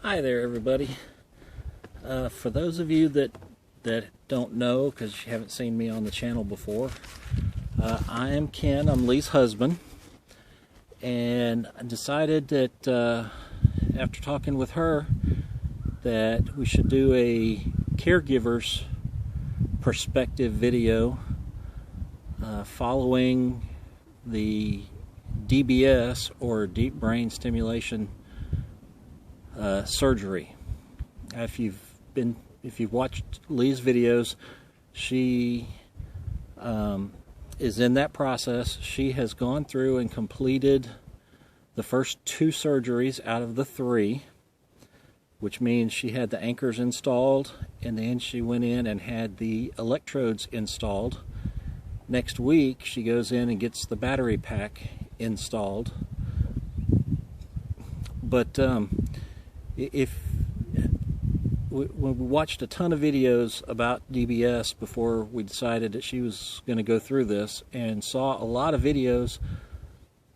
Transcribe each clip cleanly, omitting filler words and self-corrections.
Hi there, everybody. For those of you that don't know, because you haven't seen me on the channel before, I am Ken. I'm Lee's husband, and I decided that after talking with her that we should do a caregiver's perspective video following the DBS, or deep brain stimulation surgery. If you've watched Lee's videos, she is in that process. She has gone through and completed the first 2 surgeries out of the 3, which means she had the anchors installed, and then she went in and had the electrodes installed. Next week she goes in and gets the battery pack installed. But we watched a ton of videos about DBS before we decided that she was going to go through this, and saw a lot of videos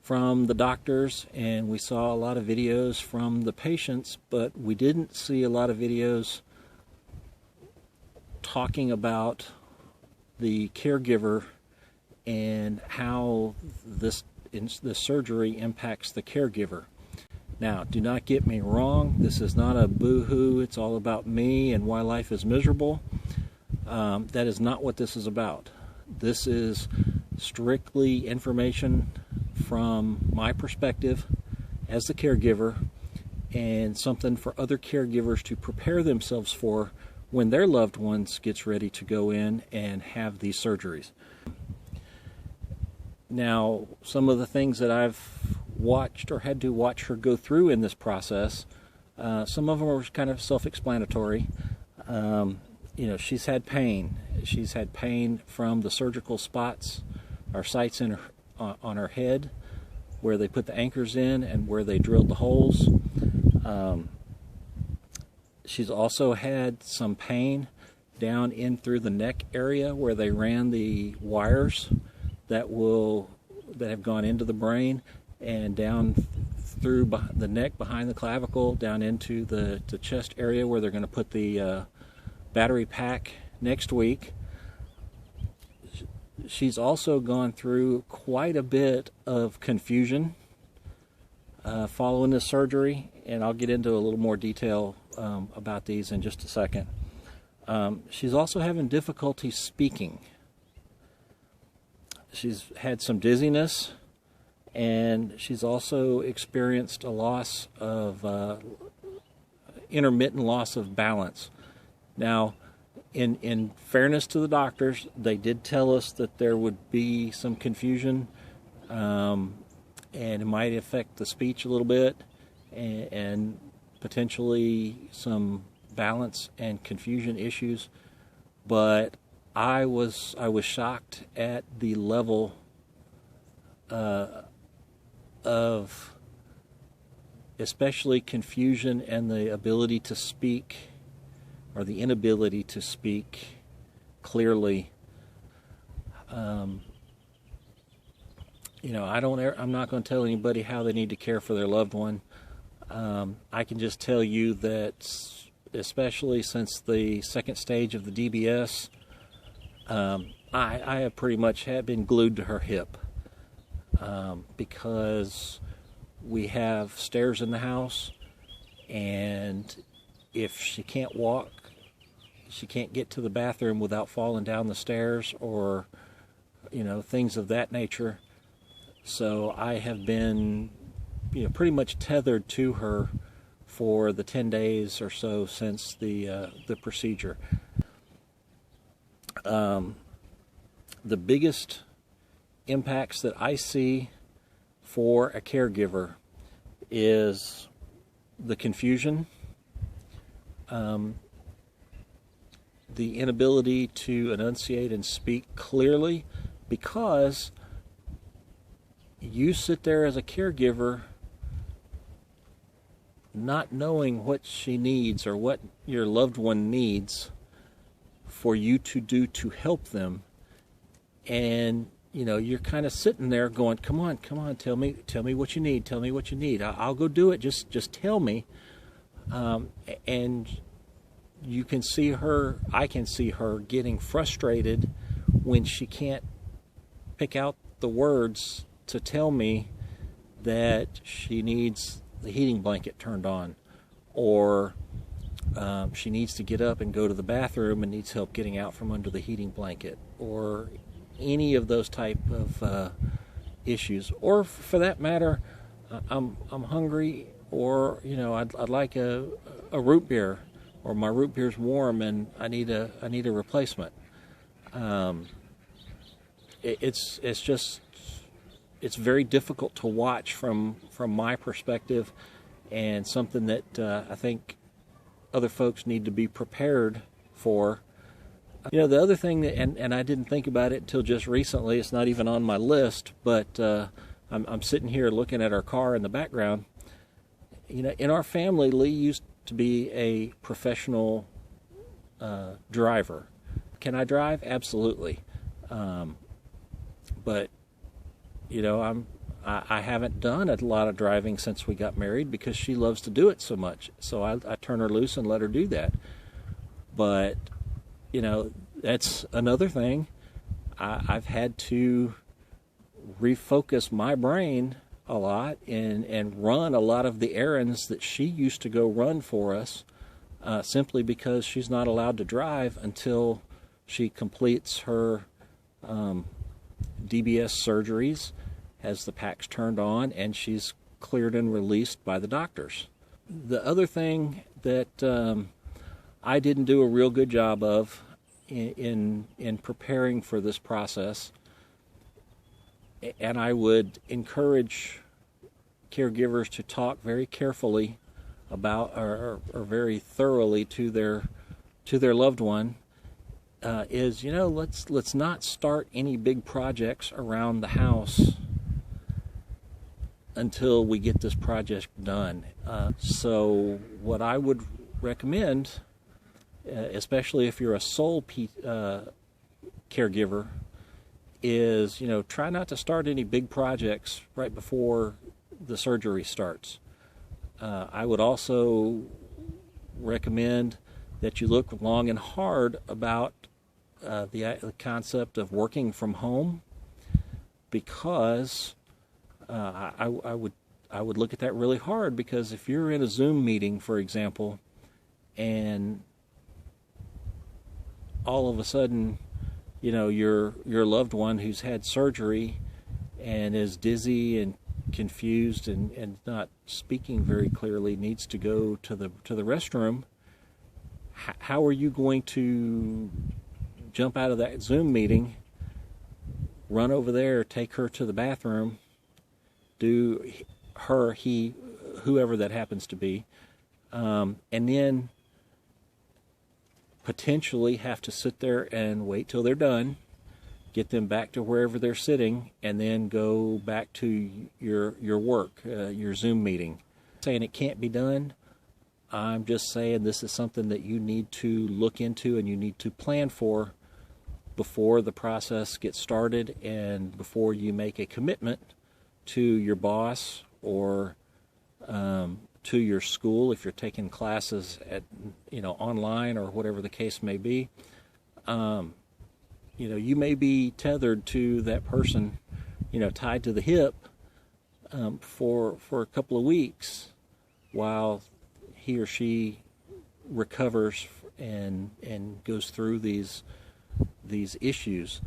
from the doctors, and we saw a lot of videos from the patients, but we didn't see a lot of videos talking about the caregiver and how this surgery impacts the caregiver. Now, do not get me wrong, this is not a boo-hoo, it's all about me and why life is miserable. That is not what this is about. This is strictly information from my perspective as the caregiver, and something for other caregivers to prepare themselves for when their loved ones gets ready to go in and have these surgeries. Now, some of the things that I've watched or had to watch her go through in this process, some of them are kind of self-explanatory. She's had pain. She's had pain from the surgical spots or sites in on her head where they put the anchors in and where they drilled the holes. She's also had some pain down in through the neck area where they ran the wires that have gone into the brain, and down through the neck, behind the clavicle, down into the chest area where they're going to put the battery pack next week. She's also gone through quite a bit of confusion following this surgery, and I'll get into a little more detail about these in just a second. She's also having difficulty speaking. She's had some dizziness, and she's also experienced a loss of intermittent loss of balance. Now, in fairness to the doctors, they did tell us that there would be some confusion, and it might affect the speech a little bit, and potentially some balance and confusion issues. But I was shocked at the level of especially confusion and the ability to speak, or the inability to speak clearly. I'm not going to tell anybody how they need to care for their loved one. I can just tell you that, especially since the second stage of the DBS, I have pretty much been glued to her hip, because we have stairs in the house, and if she can't walk, she can't get to the bathroom without falling down the stairs, or things of that nature. So I have been pretty much tethered to her for the 10 days or so since the procedure. The biggest impacts that I see for a caregiver is the confusion, the inability to enunciate and speak clearly, because you sit there as a caregiver not knowing what she needs or what your loved one needs for you to do to help them. And you're kind of sitting there going, come on, tell me what you need, I'll go do it, just tell me. And you can see her, I can see her getting frustrated when she can't pick out the words to tell me that she needs the heating blanket turned on, or she needs to get up and go to the bathroom and needs help getting out from under the heating blanket, or any of those type of issues. Or for that matter, I'm hungry, or I'd like a root beer, or my root beer's warm and I need a replacement. It's very difficult to watch from my perspective, and something that I think other folks need to be prepared for. The other thing that, and I didn't think about it until just recently, it's not even on my list, but I'm sitting here looking at our car in the background. In our family, Lee used to be a professional driver. Can I drive? Absolutely. But I haven't done a lot of driving since we got married because she loves to do it so much. So I turn her loose and let her do that. But that's another thing. I've had to refocus my brain a lot and run a lot of the errands that she used to go run for us, simply because she's not allowed to drive until she completes her DBS surgeries, has the packs turned on, and she's cleared and released by the doctors. The other thing that I didn't do a real good job of in preparing for this process, and I would encourage caregivers to talk very carefully about, or very thoroughly to their loved one, is let's not start any big projects around the house until we get this project done. So what I would recommend, especially if you're a sole caregiver, is try not to start any big projects right before the surgery starts. I would also recommend that you look long and hard about the concept of working from home, because I would look at that really hard, because if you're in a Zoom meeting, for example, and all of a sudden your loved one who's had surgery and is dizzy and confused and not speaking very clearly needs to go to the restroom, how are you going to jump out of that Zoom meeting, run over there, take her to the bathroom, do her, he, whoever that happens to be, and then potentially have to sit there and wait till they're done, get them back to wherever they're sitting, and then go back to your work, your Zoom meeting. Saying it can't be done, I'm just saying this is something that you need to look into and you need to plan for before the process gets started, and before you make a commitment to your boss or to your school if you're taking classes at online or whatever the case may be. You may be tethered to that person, tied to the hip for a couple of weeks while he or she recovers and goes through these issues.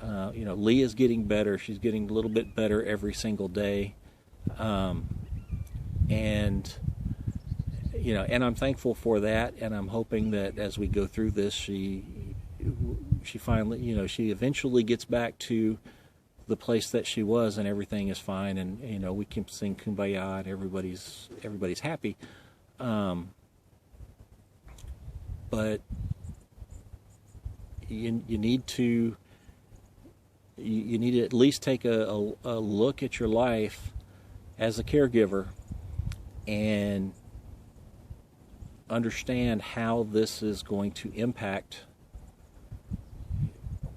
Leah's getting better. She's getting a little bit better every single day. And I'm thankful for that, and I'm hoping that as we go through this, she finally, she eventually gets back to the place that she was, and everything is fine, and we can sing Kumbaya, and everybody's happy. But you need to at least take a look at your life as a caregiver and understand how this is going to impact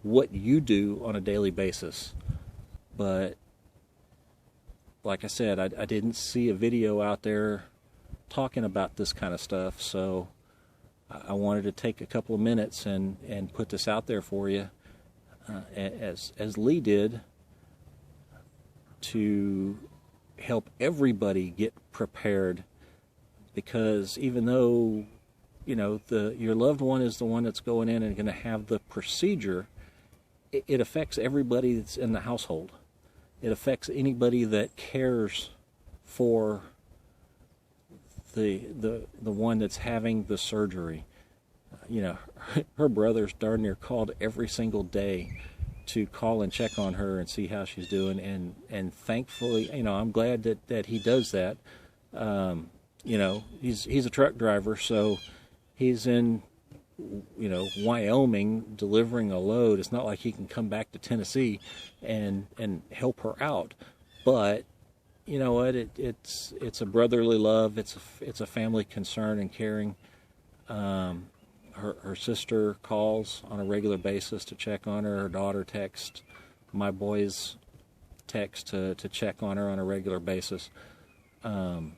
what you do on a daily basis. But like I said, I didn't see a video out there talking about this kind of stuff, so I wanted to take a couple of minutes and put this out there for you, as Lee did, to help everybody get prepared, because even though, you know, your loved one is the one that's going in and going to have the procedure, it affects everybody that's in the household. It affects anybody that cares for the one that's having the surgery. You know, her brother's darn near called every single day to call and check on her and see how she's doing, and thankfully, you know, I'm glad that he does that. You know, he's a truck driver, so he's in, you know, Wyoming delivering a load. It's not like he can come back to Tennessee and help her out, but you know what? It's a brotherly love. It's a family concern and caring. Her sister calls on a regular basis to check on her. Her daughter texts. My boys text to check on her on a regular basis. So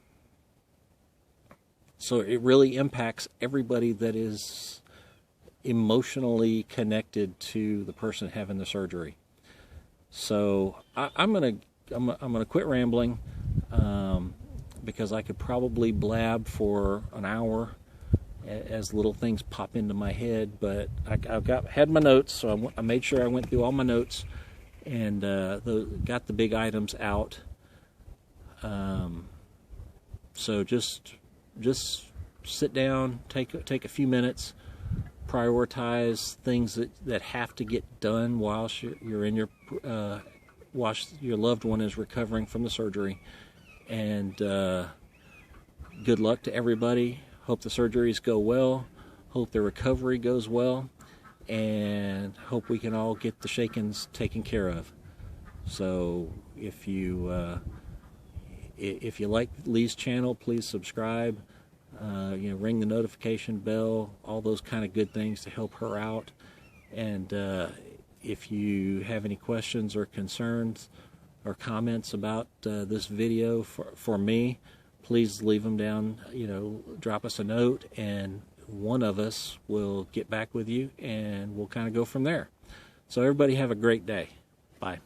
it really impacts everybody that is emotionally connected to the person having the surgery. So I'm gonna quit rambling, because I could probably blab for an hour as little things pop into my head. But I've had my notes, so I made sure I went through all my notes and got the big items out. So just sit down, take a few minutes, prioritize things that have to get done while you're in while your loved one is recovering from the surgery. And good luck to everybody. Hope the surgeries go well. Hope the recovery goes well, and hope we can all get the shakings taken care of. So if you like Lee's channel, please subscribe. You know, ring the notification bell, all those kind of good things to help her out. And if you have any questions or concerns or comments about this video for me, please leave them down. You know, drop us a note, and one of us will get back with you, and we'll kind of go from there. So everybody have a great day. Bye.